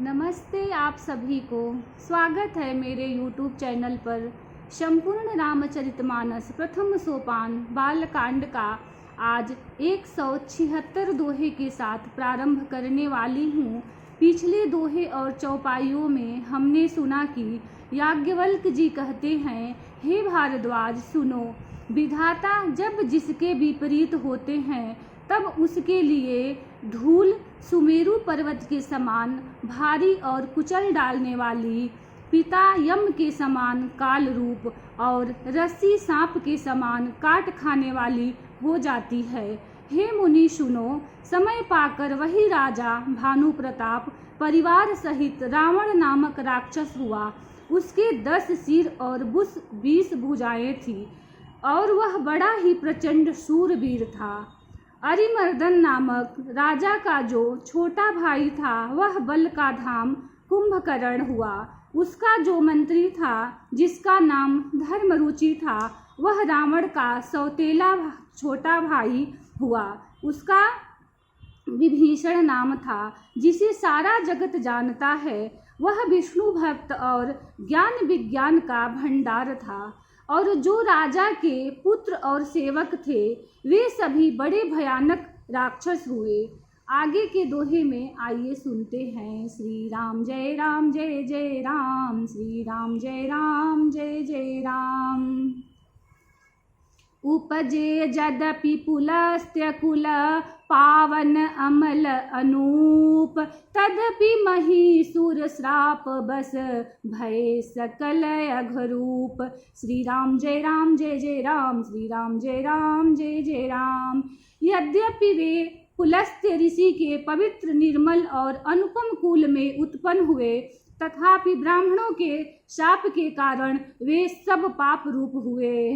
नमस्ते आप सभी को। स्वागत है मेरे YouTube चैनल पर। संपूर्ण रामचरितमानस प्रथम सोपान बालकांड का आज 176 दोहे के साथ प्रारंभ करने वाली हूँ। पिछले दोहे और चौपाइयों में हमने सुना कि याज्ञवल्क्य जी कहते हैं, हे भारद्वाज सुनो, विधाता जब जिसके विपरीत होते हैं तब उसके लिए धूल सुमेरु पर्वत के समान भारी और कुचल डालने वाली, पिता यम के समान काल रूप और रस्सी सांप के समान काट खाने वाली हो जाती है। हे मुनि सुनो, समय पाकर वही राजा भानु प्रताप परिवार सहित रावण नामक राक्षस हुआ। उसके 10 सिर और 20 भुजाएं थी और वह बड़ा ही प्रचंड शूरवीर था। अरिमर्दन नामक राजा का जो छोटा भाई था वह बल का धाम कुंभकर्ण हुआ। उसका जो मंत्री था जिसका नाम धर्मरुचि था वह रावण का सौतेला छोटा भाई हुआ। उसका विभीषण नाम था जिसे सारा जगत जानता है। वह विष्णु भक्त और ज्ञान विज्ञान का भंडार था। और जो राजा के पुत्र और सेवक थे वे सभी बड़े भयानक राक्षस हुए। आगे के दोहे में आइए सुनते हैं। श्री राम जय राम, श्री राम जय जय राम। उपजे यद्यपि पुलस्त्य कुल पावन अमल अनूप, तदपि महिषुर श्राप बस भय सकल अघरूप। श्री राम जय जय राम, श्री राम जय जय राम। यद्यपि वे पुलस्त्य ऋषि के पवित्र निर्मल और अनुपम कुल में उत्पन्न हुए, तथापि ब्राह्मणों के शाप के कारण वे सब पाप रूप हुए।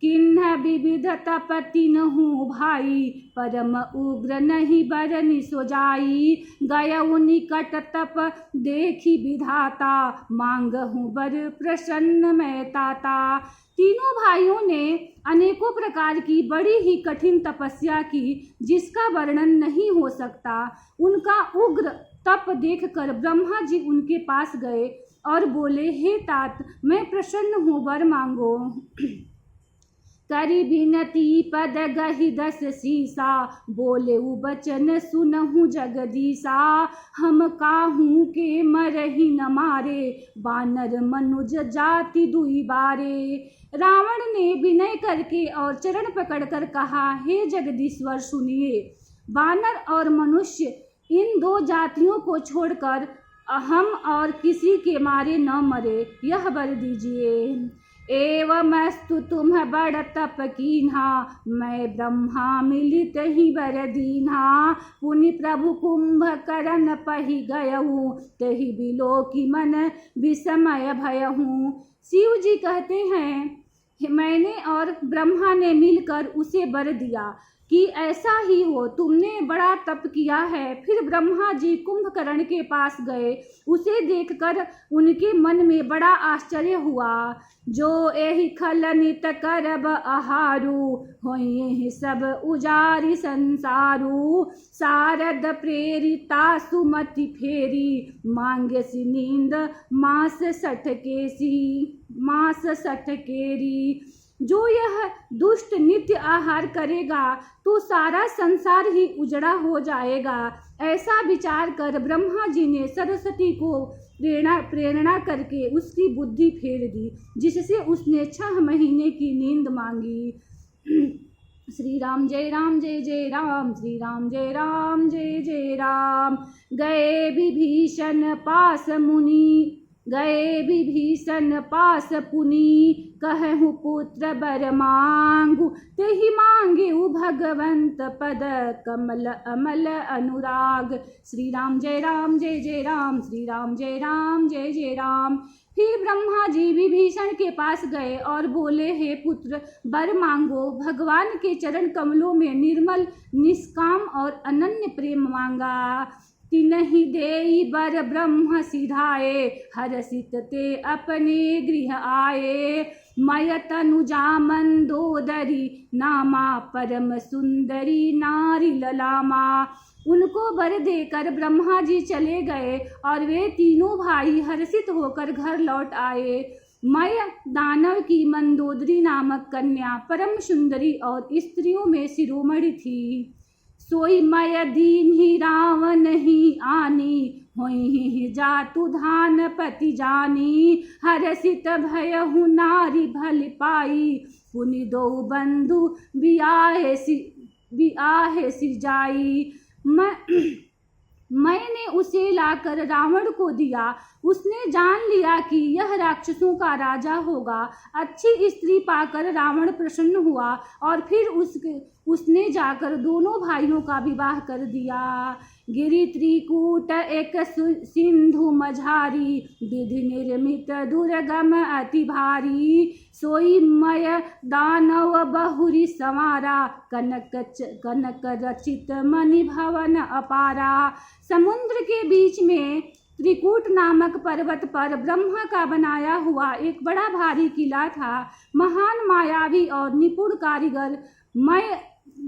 किन्ह विविध तप तीनहु भाई, परम उग्र नहीं बरनि सोजाई। गयउ निकट तप देखी विधाता, मांगहु बर प्रसन्न मैं ताता। तीनों भाइयों ने अनेकों प्रकार की बड़ी ही कठिन तपस्या की जिसका वर्णन नहीं हो सकता। उनका उग्र तप देखकर ब्रह्मा जी उनके पास गए और बोले, हे तात, मैं प्रसन्न हूँ, वर मांगो। करी बिनती पद गहि 10 सीसा, बोले बचन सुनहु जगदीसा। हम काहू के मरहि न मारे, बानर मनुज जाति दुई बारे। रावण ने विनय करके और चरण पकड़कर कहा, हे जगदीश्वर सुनिए, बानर और मनुष्य इन 2 जातियों को छोड़कर हम और किसी के मारे न मरे, यह वर दीजिए। एवमस्तु तुम बड़ तप कीन्हा, मैं ब्रह्मा मिलित ही वर दीन्हा। पुनि प्रभु कुंभकर्ण पहि गयहु, तहि बिलोकी मन विस्मय भयहु। शिव जी कहते हैं, मैंने और ब्रह्मा ने मिलकर उसे वर दिया कि ऐसा ही हो। तुमने बड़ा तप किया है। फिर ब्रह्मा जी कुंभकर्ण के पास गए। उसे देखकर उनके मन में बड़ा आश्चर्य हुआ। जो एहि खल नित करब आहारू, होइहि सब उजारि संसारू। शारद प्रेरिता सुमति फेरी, मांगे सी नींद मास 60 केरी। जो यह दुष्ट नित्य आहार करेगा तो सारा संसार ही उजड़ा हो जाएगा। ऐसा विचार कर ब्रह्मा जी ने सरस्वती को प्रेरणा करके उसकी बुद्धि फेर दी, जिससे उसने 6 महीने की नींद मांगी। श्री राम जय जय राम, श्री राम जय जय राम। गए विभीषण पास पुनि, कहु पुत्र बर मांगु। तेहि मांगे भगवंत पद, कमल अमल अनुराग। श्री राम जय जय राम, श्री राम जय जय राम। फिर ब्रह्मा जी विभीषण के पास गए और बोले, हे पुत्र, वर मांगो। भगवान के चरण कमलों में निर्मल निष्काम और अनन्य प्रेम मांगा। तिन्हि देई बर ब्रह्म सिधाए, हरसित ते अपने गृह आए। मय तनुजा मंदोदरी, नामा परम सुंदरी नारी ललामा। उनको वर देकर ब्रह्मा जी चले गए और वे तीनों भाई हर्षित होकर घर लौट आए। मय दानव की मंदोदरी नामक कन्या परम सुंदरी और स्त्रियों में शिरोमणि थी। सोई मय दीन ही रावण ही आनी, होई जातु धान पति जानी। हर्षित भयहु नारी भल पाई, पुनि दो बंधु बियाहे सिरजाई। मैंने उसे लाकर रावण को दिया। उसने जान लिया कि यह राक्षसों का राजा होगा। अच्छी स्त्री पाकर रावण प्रसन्न हुआ और फिर उसने जाकर दोनों भाइयों का विवाह कर दिया। गिरि त्रिकूट एक सिंधु मझारी, विधि निर्मित दुर्गम अति भारी। सोई मय दानव बहुरी संवारा, कनक रचित मणि भवन अपारा। समुद्र के बीच में त्रिकूट नामक पर्वत पर ब्रह्मा का बनाया हुआ एक बड़ा भारी किला था। महान मायावी और निपुण कारीगर मय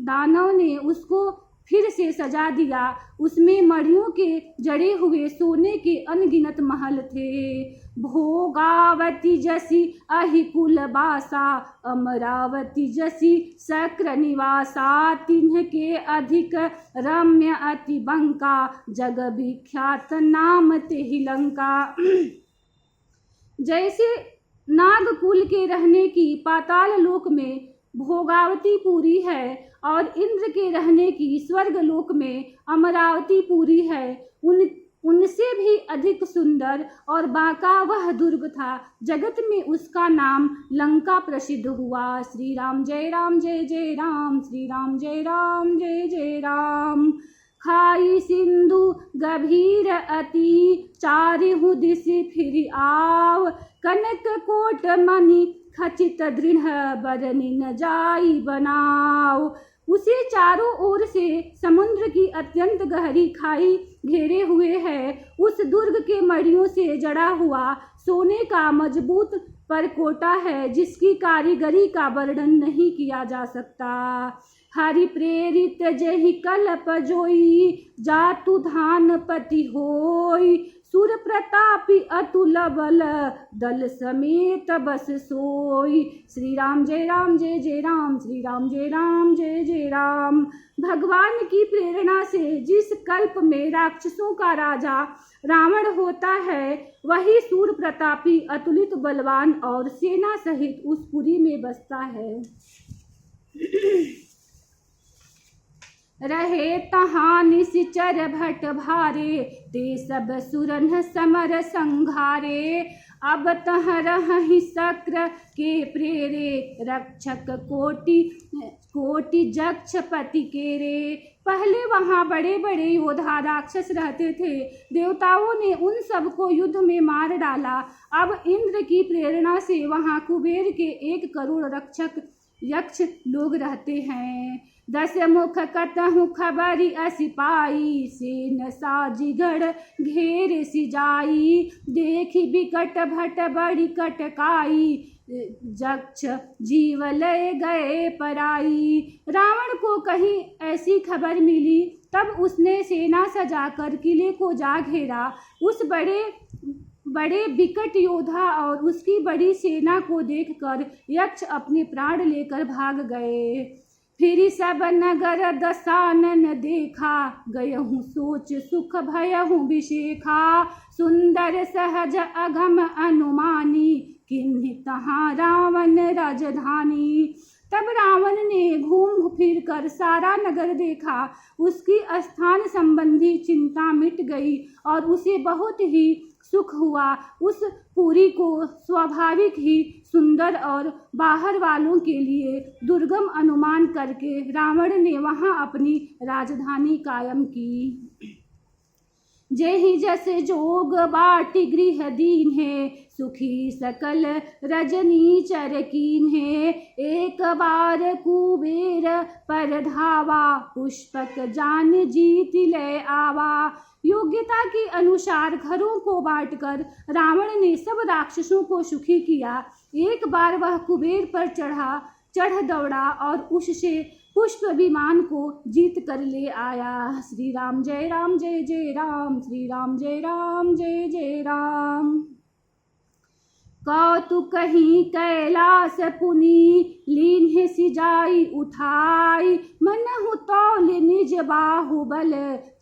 दानव ने उसको फिर से सजा दिया। उसमें मणियों के जड़े हुए सोने के अनगिनत महल थे। भोगावती जसी अहिकुल बासा, अमरावती जसी शक्र निवासा। तिन्ह के अधिक रम्य अति बंका, जग विख्यात नाम तेहि लंका। जैसे नागकुल के रहने की पाताल लोक में भोगावती पुरी है और इंद्र के रहने की स्वर्ग लोक में अमरावती पुरी है, उनसे भी अधिक सुंदर और बांका वह दुर्ग था। जगत में उसका नाम लंका प्रसिद्ध हुआ। श्री राम जय जय राम, श्री राम जय जय राम। खाई सिंधु गभीर अति, चारिहु दिशि फिर आव। कनक कोट मणि खचित दृढ़, बरनि न जाई बनाव। उसे चारों ओर से समुद्र की अत्यंत गहरी खाई घेरे हुए है। उस दुर्ग के मणियों से जड़ा हुआ सोने का मजबूत परकोटा है, जिसकी कारीगरी का वर्णन नहीं किया जा सकता। हरि प्रेरित जहि कल्प जोई, जातु धान पति होई। सुर प्रतापी अतुल बल, दल समेत बस सोई। श्री राम जय राम, श्री राम जय जय राम। भगवान की प्रेरणा से जिस कल्प में राक्षसों का राजा रावण होता है, वही सूर प्रतापी अतुलित बलवान और सेना सहित उस पुरी में बसता है। रहे तहाँ निश्चर भट भारे, ते सब सुरन समर संघारे। अब तह रहि शक्र के प्रेरे, रक्षक कोटि जक्ष पति के रे। पहले वहाँ बड़े बड़े योद्धा राक्षस रहते थे। देवताओं ने उन सबको युद्ध में मार डाला। अब इंद्र की प्रेरणा से वहाँ कुबेर के 1 करोड़ रक्षक यक्ष लोग रहते हैं। 10 मुख कतहु खबरी असि पाई, सेन साजिगढ़ घेर सिजाई। देखी बिकट भट बड़ी कटकाई, जक्ष जीव ले गए पराई। रावण को कहीं ऐसी खबर मिली, तब उसने सेना सजाकर किले को जा घेरा। उस बड़े विकट योद्धा और उसकी बड़ी सेना को देखकर यक्ष अपने प्राण लेकर भाग गए। फिर सब नगर दसानन देखा, गयहूँ सोच सुख भयहूँ विशेखा। सुंदर सहज अगम अनुमानी, किन्हि तहाँ रावण राजधानी। तब रावण ने घूम फिर कर सारा नगर देखा। उसकी स्थान संबंधी चिंता मिट गई और उसे बहुत ही सुख हुआ। उस पुरी को स्वाभाविक ही सुंदर और बाहर वालों के लिए दुर्गम अनुमान करके रावण ने वहां अपनी राजधानी कायम की। जेहि जस जोग बाटी गृह दीन है, सुखी सकल रजनी चर कीन है। एक बार कुबेर पर धावा, पुष्पक जान जीत ले आवा। योग्यता के अनुसार घरों को बांटकर रावण ने सब राक्षसों को सुखी किया। एक बार वह कुबेर पर चढ़ दौड़ा और उससे पुष्प विमान को जीत कर ले आया। श्री राम जय जय राम, श्री राम जय जय राम। कौतुक ही कैलास पुनि लीन्ह सिजाई उठाई, मनहु तौल निज बाहुबल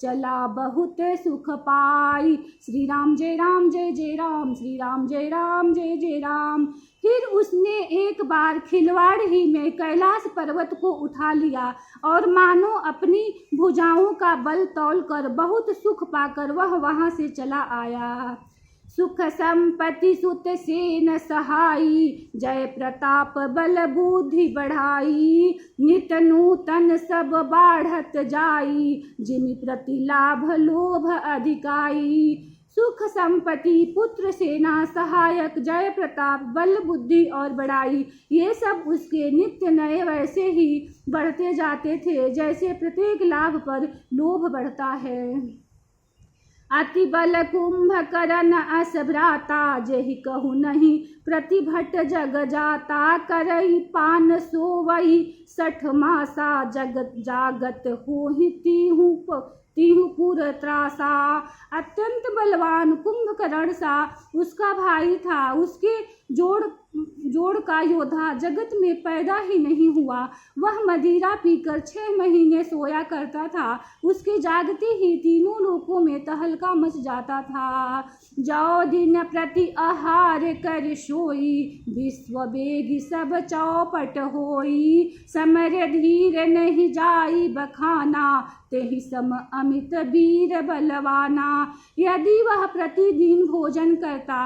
चला बहुत सुख पाई। श्री राम जय जय राम, श्री राम जय जय राम। फिर उसने एक बार खिलवाड़ ही में कैलाश पर्वत को उठा लिया और मानो अपनी भुजाओं का बल तौल कर बहुत सुख पाकर वह वहां से चला आया। सुख संपत्ति सुत सेन सहाई, जय प्रताप बल बुद्धि बढ़ाई, नित नूतन सब बाढ़त जाई, जिमि प्रति लाभ लोभ अधिकाई। सुख संपत्ति, पुत्र, सेना, सहायक, जय प्रताप, बल बुद्धि और बड़ाई, ये सब उसके नित्य नए वैसे ही बढ़ते जाते थे जैसे प्रत्येक लाभ पर लोभ बढ़ता है। अति बल कुंभकर्ण अस भ्राता, जेहि कहु नहीं प्रतिभट जग जाता। करई पान सोवई 60 मासा, जगत जागत होहि तिहु पुर त्रासा। अत्यंत बलवान कुंभकर्ण सा उसका भाई था। उसके जोड़ का योद्धा जगत में पैदा ही नहीं हुआ। वह मदिरा पीकर 6 महीने सोया करता था। उसके जागते ही तीनों लोकों में तहलका मच जाता था। जो दिन प्रति आहार कर सोई, विश्व बेग सब चौपट होई। समर धीर नहीं जाई बखाना, तेहि सम अमित वीर बलवाना। यदि वह प्रतिदिन भोजन करता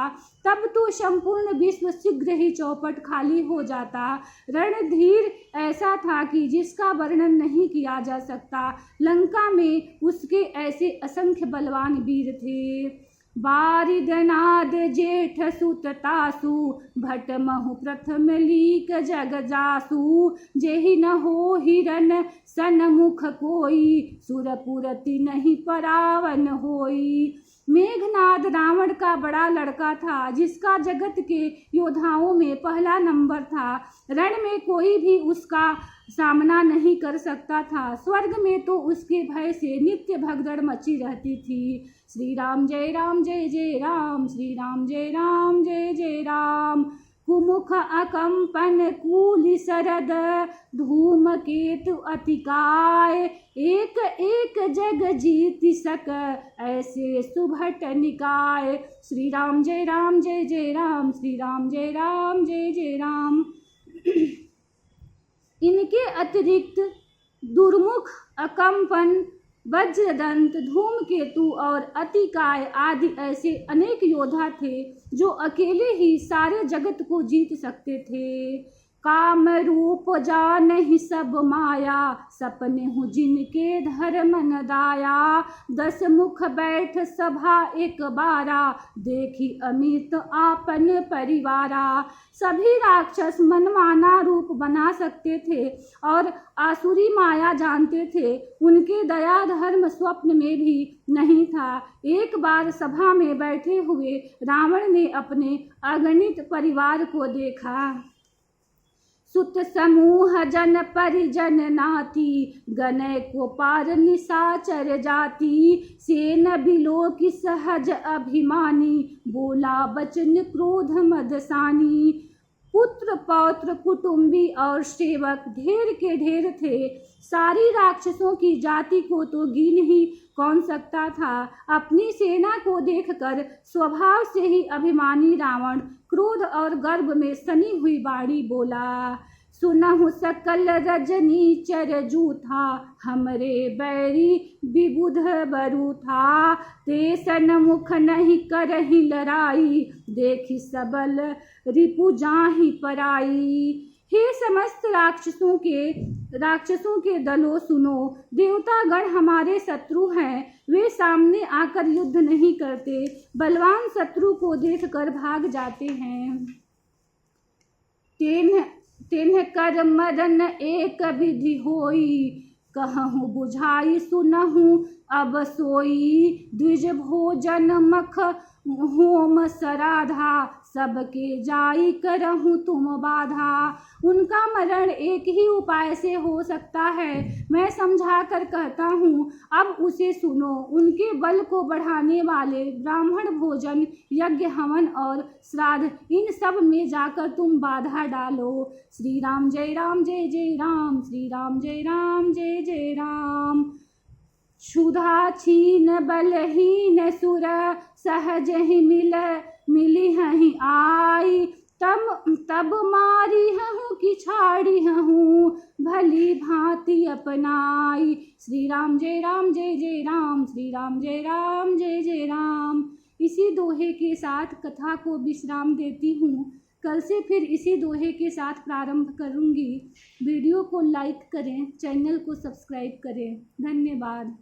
तब तो संपूर्ण विश्व शीघ्र ही चौपट खाली हो जाता। रणधीर ऐसा था कि जिसका वर्णन नहीं किया जा सकता। लंका में उसके ऐसे असंख्य बलवान वीर थे। बारिदनाद जेठ सुत तासु, भट महु प्रथम लीक जग जासु। जेहि न हो हिरन सन्मुख कोई, सुरपुरति नहीं परावन होई। मेघनाद रावण का बड़ा लड़का था, जिसका जगत के योद्धाओं में पहला नंबर था। रण में कोई भी उसका सामना नहीं कर सकता था। स्वर्ग में तो उसके भय से नित्य भगदड़ मची रहती थी। श्री राम जय जय राम, श्री राम जय जय राम। कुमुख अकंपन कूलि शरद, धूम केतु अतिकाय। एक एक जग जीति सक, ऐसे सुभट निकाय। श्री राम जय जय राम, श्री राम जय जय राम। इनके अतिरिक्त दुर्मुख, अकंपन, वज्रदंत, धूमकेतु और अतिकाय आदि ऐसे अनेक योद्धा थे जो अकेले ही सारे जगत को जीत सकते थे। काम रूप जानहि सब माया, सपने हूँ जिनके धर्म न दाया। 10 मुख बैठ सभा एक बारा, देखी अमित आपन परिवारा। सभी राक्षस मनमाना रूप बना सकते थे और आसुरी माया जानते थे। उनके दया धर्म स्वप्न में भी नहीं था। एक बार सभा में बैठे हुए रावण ने अपने अगणित परिवार को देखा। सुत समूह जन परिजन नाती, गनय को पार निशाचर जाति। सेन बिलो की सहज अभिमानी, बोला बचन क्रोध मदसानी। पुत्र पौत्र कुटुंबी और सेवक ढेर के ढेर थे। सारी राक्षसों की जाति को तो गिन ही कौन सकता था। अपनी सेना को देखकर स्वभाव से ही अभिमानी रावण क्रोध और गर्व में सनी हुई बाणी बोला। सुनहु सकल रजनी चर जूथा, हमरे बैरी विबुध बरु था। ते सन्मुख नहीं करहि लड़ाई, देखी सबल रिपु जाहि पराई। हे समस्त राक्षसों के दलों सुनो, देवतागण हमारे शत्रु हैं। वे सामने आकर युद्ध नहीं करते, बलवान शत्रु को देखकर भाग जाते हैं। तेन्ह कर मदन एक विधि होई, कहूँ बुझाई सुनहूँ अब सोई, द्विज भोजन मख होम सराधा, सबके जाई करहूँ तुम बाधा। उनका मरण एक ही उपाय से हो सकता है, मैं समझा कर कहता हूँ, अब उसे सुनो। उनके बल को बढ़ाने वाले ब्राह्मण भोजन, यज्ञ, हवन और श्राद्ध, इन सब में जाकर तुम बाधा डालो। श्री राम जय राम, श्री राम जय जय राम। क्षुधा छीन बलहीन सुर, सहज ही मिली हहीं आई, तब मारी हूँ कि छाड़ी हूँ, भली भांति अपनाई। श्री राम जय राम, श्री राम जय जय राम। इसी दोहे के साथ कथा को विश्राम देती हूँ। कल से फिर इसी दोहे के साथ प्रारंभ करूँगी। वीडियो को लाइक करें, चैनल को सब्सक्राइब करें। धन्यवाद।